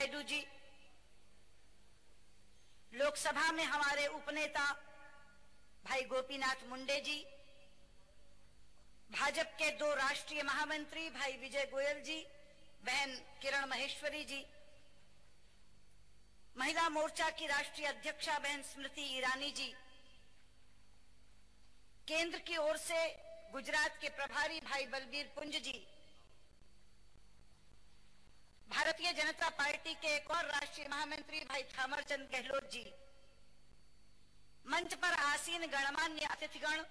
नायडू जी, लोकसभा में हमारे उपनेता भाई गोपीनाथ मुंडे जी, भाजपा के 2 राष्ट्रीय महामंत्री भाई विजय गोयल जी, बहन किरण महेश्वरी जी, महिला मोर्चा की राष्ट्रीय अध्यक्षा बहन स्मृति ईरानी जी, केंद्र की ओर से गुजरात के प्रभारी भाई बलबीर पुंज जी, भारतीय जनता पार्टी के एक और राष्ट्रीय महामंत्री भाई थावरचंद गहलोत जी, मंच पर आसीन गणमान्य अतिथिगण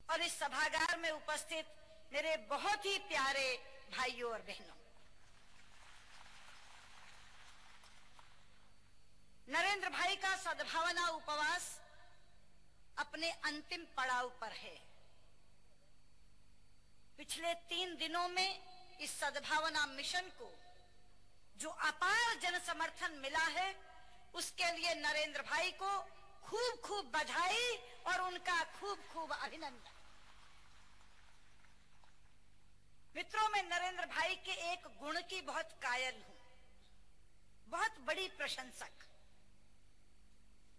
और इस सभागार में उपस्थित मेरे बहुत ही प्यारे भाइयों और बहनों, नरेंद्र भाई का सद्भावना उपवास अपने अंतिम पड़ाव पर है। पिछले 3 दिनों में इस सद्भावना मिशन को जो अपार जन समर्थन मिला है, उसके लिए नरेंद्र भाई को खूब खूब बधाई और उनका खूब खूब अभिनंदन। मित्रों, मैं नरेंद्र भाई के एक गुण की बहुत कायल हूं, बहुत बड़ी प्रशंसक।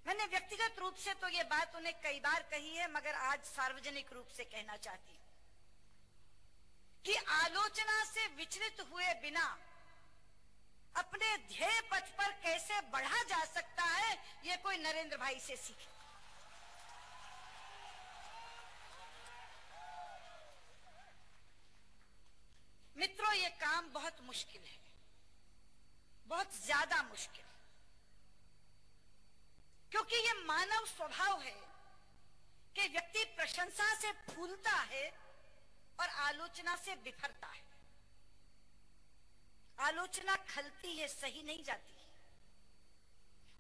मैंने व्यक्तिगत रूप से तो ये बात उन्हें कई बार कही है, मगर आज सार्वजनिक रूप से कहना चाहती हूं कि आलोचना से विचलित हुए बिना अपने ध्येय पथ पर कैसे बढ़ा जा सकता है, ये कोई नरेंद्र भाई से सीखे। मित्रों, ये काम बहुत मुश्किल है, बहुत ज्यादा मुश्किल, क्योंकि ये मानव स्वभाव है कि व्यक्ति प्रशंसा से फूलता है और आलोचना से बिफरता है। आलोचना खलती है, सही नहीं जाती है,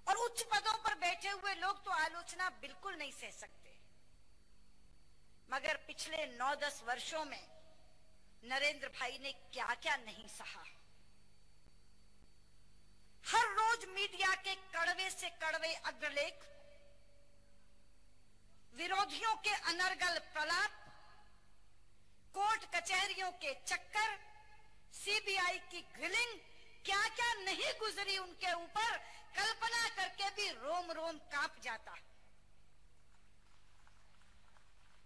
और उच्च पदों पर बैठे हुए लोग तो आलोचना बिल्कुल नहीं सह सकते। मगर पिछले 9-10 वर्षों में नरेंद्र भाई ने क्या क्या नहीं सहा। हर रोज मीडिया के कड़वे से कड़वे अग्रलेख, विरोधियों के अनर्गल प्रलाप, कोर्ट कचहरियों के चक्कर, सीबीआई की ग्रिलिंग, क्या क्या नहीं गुजरी उनके ऊपर, कल्पना करके भी रोम रोम कांप जाता।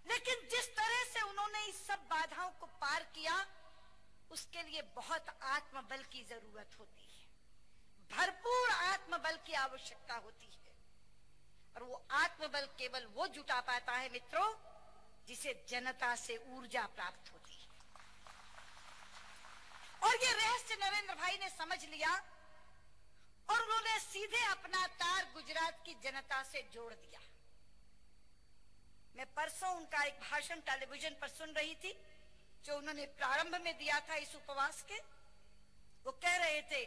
लेकिन जिस तरह से उन्होंने इस सब बाधाओं को पार किया, उसके लिए बहुत आत्मबल की जरूरत होती है, भरपूर आत्मबल की आवश्यकता होती है। और वो आत्मबल केवल वो जुटा पाता है मित्रों, जिसे जनता से ऊर्जा प्राप्त होती है। और ये रहस्य नरेंद्र भाई ने समझ लिया और उन्होंने सीधे अपना तार गुजरात की जनता से जोड़ दिया। मैं परसों उनका एक भाषण टेलीविजन पर सुन रही थी, जो उन्होंने प्रारंभ में दिया था इस उपवास के। वो कह रहे थे,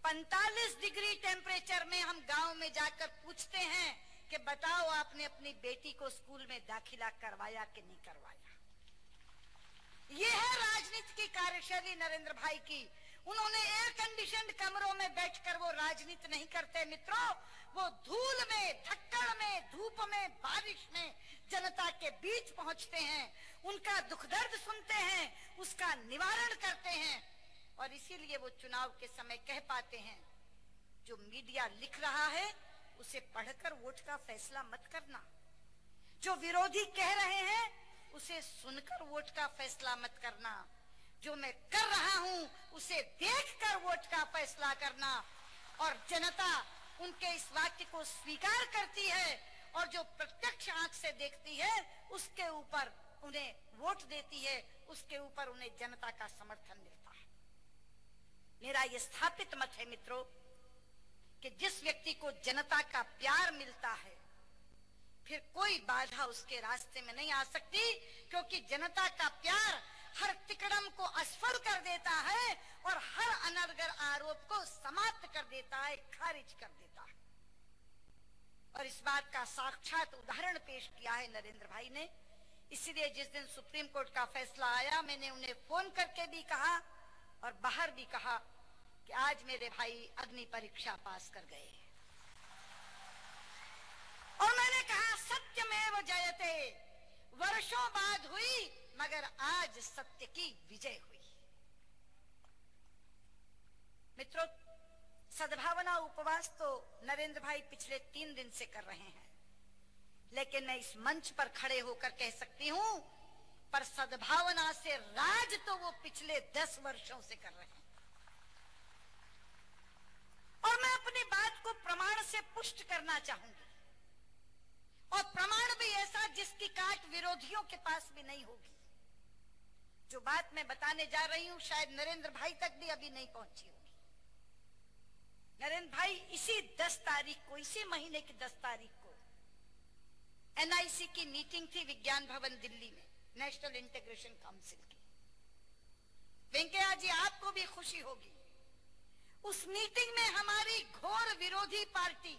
45 डिग्री टेम्परेचर में हम गांव में जाकर पूछते हैं कि बताओ आपने अपनी बेटी को स्कूल में दाखिला करवाया कि नहीं करवाया। ये है राजनीति की कार्यशैली नरेंद्र भाई की। उन्होंने एयर कंडीशनड कमरों में बैठकर वो राजनीति नहीं करते मित्रों, वो धूल में, धक्कड़ में, धूप में, बारिश में जनता के बीच पहुंचते हैं, उनका दुख दर्द सुनते हैं, उसका निवारण करते हैं। और इसीलिए वो चुनाव के समय कह पाते हैं, जो मीडिया लिख रहा है उसे पढ़कर वोट का फैसला मत करना, जो विरोधी कह रहे हैं उसे सुनकर वोट का फैसला मत करना, जो मैं कर रहा हूं उसे देखकर वोट का फैसला करना। और जनता उनके इस वाक्य को स्वीकार करती है और जो प्रत्यक्ष आंख से देखती है उसके ऊपर उन्हें वोट देती है, उसके ऊपर उन्हें जनता का समर्थन मिलता है। मेरा यह स्थापित मत है मित्रों कि जिस व्यक्ति को जनता का प्यार मिलता है, फिर कोई बाधा उसके रास्ते में नहीं आ सकती, क्योंकि जनता का प्यार हर तिकड़म को असफल कर देता है और हर अनर्गल आरोप को समाप्त कर देता है, खारिज कर देता है। और इस बात का साक्षात उदाहरण पेश किया है नरेंद्र भाई ने। इसलिए जिस दिन सुप्रीम कोर्ट का फैसला आया, मैंने उन्हें फोन करके भी कहा और बाहर भी कहा कि आज मेरे भाई अग्नि परीक्षा पास कर गए। और मैंने कहा, सत्यमेव जयते, वर्षों बाद हुई मगर आज सत्य की विजय हुई। मित्रों, सद्भावना उपवास तो नरेंद्र भाई पिछले 3 दिन से कर रहे हैं, लेकिन मैं इस मंच पर खड़े होकर कह सकती हूं, पर सद्भावना से राज तो वो पिछले 10 वर्षों से कर रहे हैं। और मैं अपनी बात को प्रमाण से पुष्ट करना चाहूंगी, और प्रमाण भी ऐसा जिसकी काट विरोधियों के पास भी नहीं होगी। जो बात मैं बताने जा रही हूं शायद नरेंद्र भाई तक भी अभी नहीं पहुंची होगी। नरेंद्र भाई इसी 10 तारीख को, इसी महीने की 10 तारीख को एनआईसी की मीटिंग थी विज्ञान भवन दिल्ली में, नेशनल इंटीग्रेशन काउंसिल की। वेंकैया जी आपको भी खुशी होगी, उस मीटिंग में हमारी घोर विरोधी पार्टी,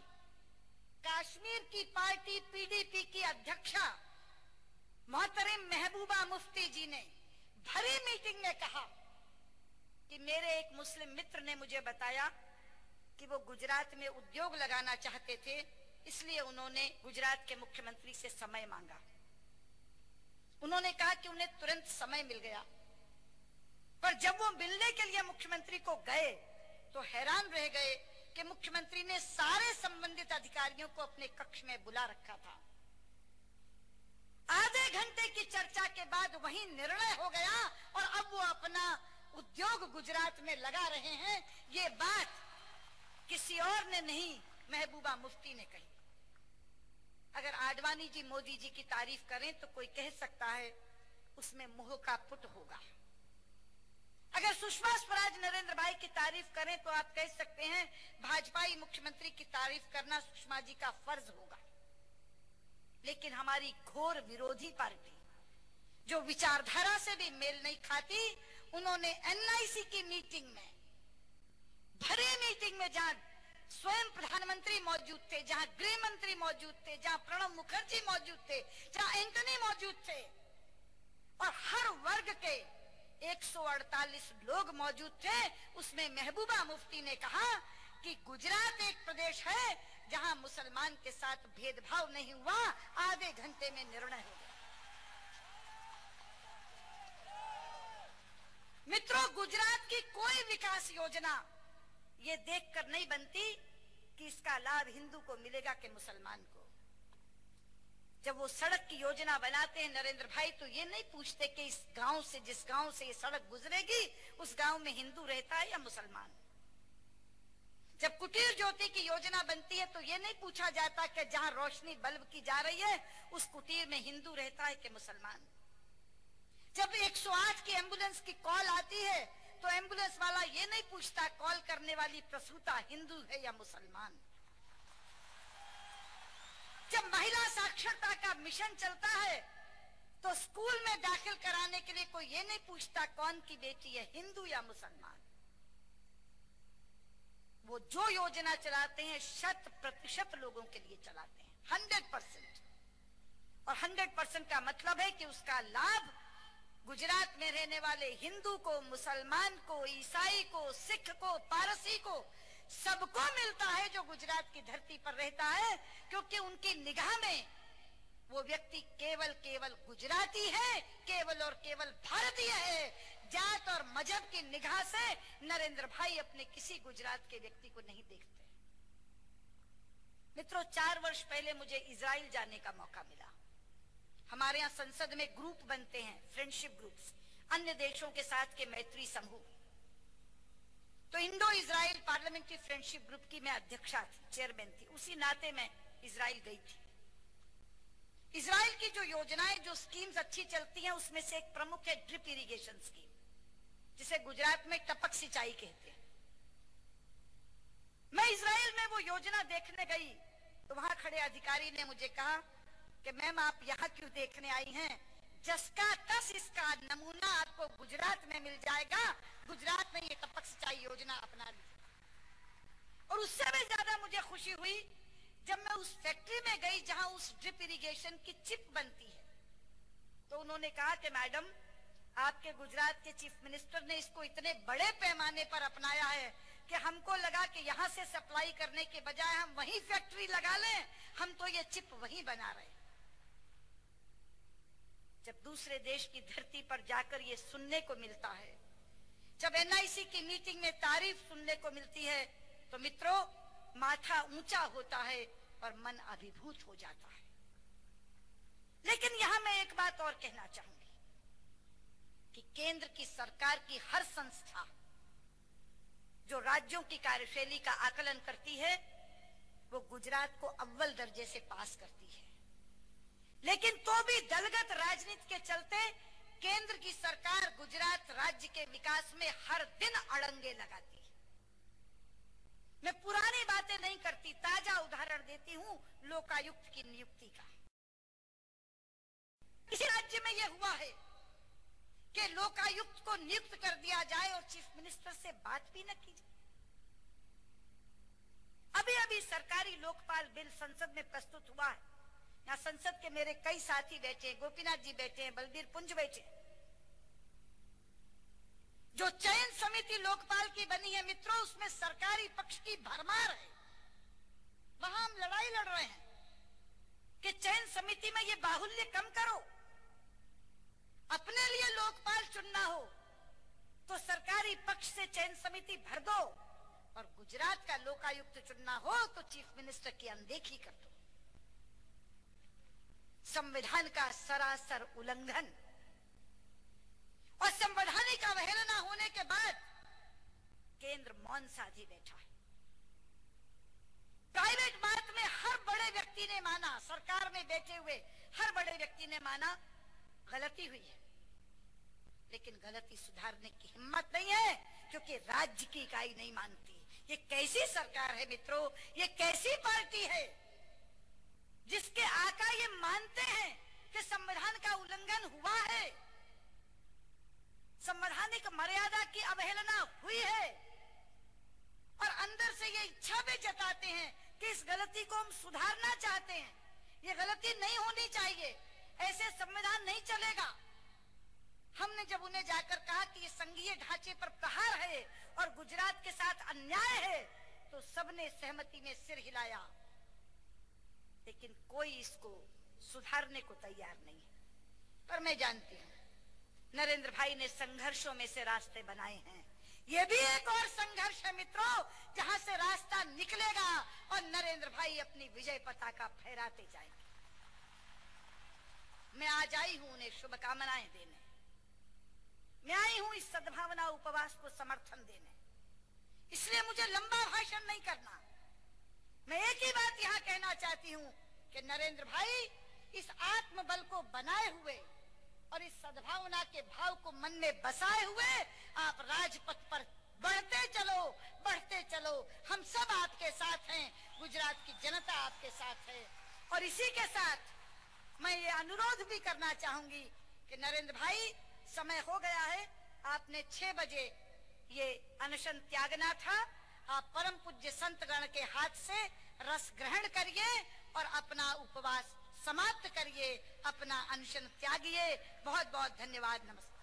कश्मीर की पार्टी पीडीपी की अध्यक्षा मोहतरम महबूबा मुफ्ती जी ने भरी मीटिंग में कहा कि मेरे एक मुस्लिम मित्र ने मुझे बताया कि वो गुजरात में उद्योग लगाना चाहते थे, इसलिए उन्होंने गुजरात के मुख्यमंत्री से समय मांगा। उन्होंने कहा कि उन्हें तुरंत समय मिल गया, पर जब वो मिलने के लिए मुख्यमंत्री को गए तो हैरान रह गए कि मुख्यमंत्री ने सारे संबंधित अधिकारियों को अपने कक्ष में बुला रखा था। आधे घंटे की चर्चा के बाद वही निर्णय हो गया और अब वो अपना उद्योग गुजरात में लगा रहे हैं। ये बात किसी और ने नहीं, महबूबा मुफ्ती ने कही। अगर आडवाणी जी मोदी जी की तारीफ करें तो कोई कह सकता है उसमें मोह का पुट होगा। अगर सुषमा स्वराज नरेंद्र भाई की तारीफ करें तो आप कह सकते हैं भाजपाई मुख्यमंत्री की तारीफ करना सुषमा जी का फर्ज होगा। लेकिन हमारी घोर विरोधी पार्टी, जो विचारधारा से भी मेल नहीं खाती, उन्होंने एनआईसी की मीटिंग में, भरी मीटिंग में, जहां स्वयं प्रधानमंत्री मौजूद थे, जहां गृह मंत्री मौजूद थे, जहां प्रणब मुखर्जी मौजूद थे, जहां एंटनी मौजूद थे और हर वर्ग के 148 लोग मौजूद थे, उसमें महबूबा मुफ्ती ने कहा कि गुजरात एक प्रदेश है जहां मुसलमान के साथ भेदभाव नहीं हुआ। आधे घंटे में निर्णय हो गया। मित्रों, गुजरात की कोई विकास योजना ये देखकर नहीं बनती कि इसका लाभ हिंदू को मिलेगा कि मुसलमान को। जब वो सड़क की योजना बनाते हैं नरेंद्र भाई, तो ये नहीं पूछते कि इस गांव से, जिस गांव से ये सड़क गुजरेगी, उस गांव में हिंदू रहता है या मुसलमान। जब कुटीर ज्योति की योजना बनती है तो ये नहीं पूछा जाता कि जहां रोशनी बल्ब की जा रही है उस कुटीर में हिंदू रहता है कि मुसलमान। जब 108 की एम्बुलेंस की कॉल आती है तो एम्बुलेंस वाला ये नहीं पूछता कॉल करने वाली प्रसूता हिंदू है या मुसलमान। जब महिला साक्षरता का मिशन चलता है तो स्कूल में दाखिल कराने के लिए कोई ये नहीं पूछता कौन की बेटी है, हिंदू या मुसलमान। वो जो योजना चलाते हैं 100% लोगों के लिए चलाते हैं, 100%। और 100% का मतलब है कि उसका लाभ गुजरात में रहने वाले हिंदू को, मुसलमान को, ईसाई को, सिख को, पारसी को, सबको मिलता है जो गुजरात की धरती पर रहता है, क्योंकि उनकी निगाह में वो व्यक्ति केवल गुजराती है, केवल और केवल भारतीय है। जात और मजहब की निगाह से नरेंद्र भाई अपने किसी गुजरात के व्यक्ति को नहीं देखते। मित्रों, 4 वर्ष पहले मुझे इजराइल जाने का मौका मिला। हमारे यहाँ संसद में ग्रुप बनते हैं, फ्रेंडशिप ग्रुप्स, अन्य देशों के साथ के मैत्री समूह। तो Indo Israel parliamentary friendship group की मैं अध्यक्षा थी, चेयरमैन थी। उसी नाते मैं इजराइल गई थी। इजराइल की जो योजनाएं, जो स्कीम्स अच्छी चलती हैं, उसमें से एक प्रमुख है ड्रिप इरिगेशन स्कीम, जिसे गुजरात में टपक सिंचाई कहते हैं। मैं इजराइल में वो योजना देखने गई तो वहां खड़े अधिकारी ने मुझे कहा कि मैम आप यहाँ क्यों देखने आई हैं? जसका तस इसका नमूना आपको गुजरात में मिल जाएगा। गुजरात में ये टपक सिंचाई योजना अपना ली। और उससे भी ज्यादा मुझे खुशी हुई जब मैं उस फैक्ट्री में गई जहां उस ड्रिप इरिगेशन की चिप बनती है। तो उन्होंने कहा कि मैडम, आपके गुजरात के चीफ मिनिस्टर ने इसको इतने बड़े पैमाने पर अपनाया है कि हमको लगा कि यहाँ से सप्लाई करने के बजाय हम वहीं फैक्ट्री लगा लें, हम तो ये चिप वहीं बना रहे। जब दूसरे देश की धरती पर जाकर ये सुनने को मिलता है, जब एनआईसी की मीटिंग में तारीफ सुनने को मिलती है, तो तो मित्रों, माथा ऊंचा होता है और मन अभिभूत हो जाता है। लेकिन यहां मैं एक बात और कहना चाहूंगी कि केंद्र की सरकार की हर संस्था जो राज्यों की कार्यशैली का आकलन करती है, वो गुजरात को अव्वल दर्जे से पास करती है। लेकिन तो भी दलगत राजनीति के चलते केंद्र की सरकार गुजरात राज्य के विकास में हर दिन अड़ंगे लगाती है। मैं पुरानी बातें नहीं करती, ताजा उदाहरण देती हूं लोकायुक्त की नियुक्ति का। किसी राज्य में यह हुआ है कि लोकायुक्त को नियुक्त कर दिया जाए और चीफ मिनिस्टर से बात भी न की जाए। अभी अभी सरकारी लोकपाल बिल संसद में प्रस्तुत हुआ है। यहाँ संसद के मेरे कई साथी बैठे हैं, गोपीनाथ जी बैठे हैं, बलबीर पुंज बैठे हैं। जो चयन समिति लोकपाल की बनी है मित्रों, उसमें सरकारी पक्ष की भरमार है। वहां हम लड़ाई लड़ रहे हैं कि चयन समिति में ये बाहुल्य कम करो। अपने लिए लोकपाल चुनना हो तो सरकारी पक्ष से चयन समिति भर दो, और गुजरात का लोकायुक्त चुनना हो तो चीफ मिनिस्टर की अनदेखी कर दो। संविधान का सरासर उल्लंघन, और संवैधानिक अवहेलना होने के बाद केंद्र मौन साधी बैठा है। प्राइवेट बात में हर बड़े व्यक्ति ने माना, सरकार में बैठे हुए हर बड़े व्यक्ति ने माना गलती हुई है, लेकिन गलती सुधारने की हिम्मत नहीं है, क्योंकि राज्य की इकाई नहीं मानती। ये कैसी सरकार है मित्रों, ये कैसी पार्टी है जिसके आका ये मानते हैं कि संविधान का उल्लंघन हुआ है, संवैधानिक मर्यादा की अवहेलना हुई है, और अंदर से ये इच्छा भी जताते हैं कि इस गलती को हम सुधारना चाहते हैं, ये गलती नहीं होनी चाहिए, ऐसे संविधान नहीं चलेगा। हमने जब उन्हें जाकर कहा कि ये संघीय ढांचे पर प्रहार है और गुजरात के साथ अन्याय है, तो सबने सहमति में सिर हिलाया, लेकिन कोई इसको सुधारने को तैयार नहीं है। पर मैं जानती हूं नरेंद्र भाई ने संघर्षों में से रास्ते बनाए हैं। ये भी एक और संघर्ष है मित्रों, जहां से रास्ता निकलेगा और नरेंद्र भाई अपनी विजय पताका फहराते जाएंगे। मैं आज आई हूं उन्हें शुभकामनाएं देने, मैं आई हूं इस सद्भावना उपवास को समर्थन देने, इसलिए मुझे लंबा भाषण नहीं करना। मैं एक ही बात यहाँ कहना चाहती हूँ कि नरेंद्र भाई, इस आत्मबल को बनाए हुए और इस सद्भावना के भाव को मन में बसाए हुए आप राजपथ पर बढ़ते चलो, बढ़ते चलो। हम सब आपके साथ हैं, गुजरात की जनता आपके साथ है। और इसी के साथ मैं ये अनुरोध भी करना चाहूंगी कि नरेंद्र भाई, समय हो गया है, आपने 6 बजे ये अनशन त्यागना था। आप परम पूज्य संतगण के हाथ से रस ग्रहण करिए और अपना उपवास समाप्त करिए, अपना अनशन त्यागिए। बहुत बहुत धन्यवाद, नमस्कार।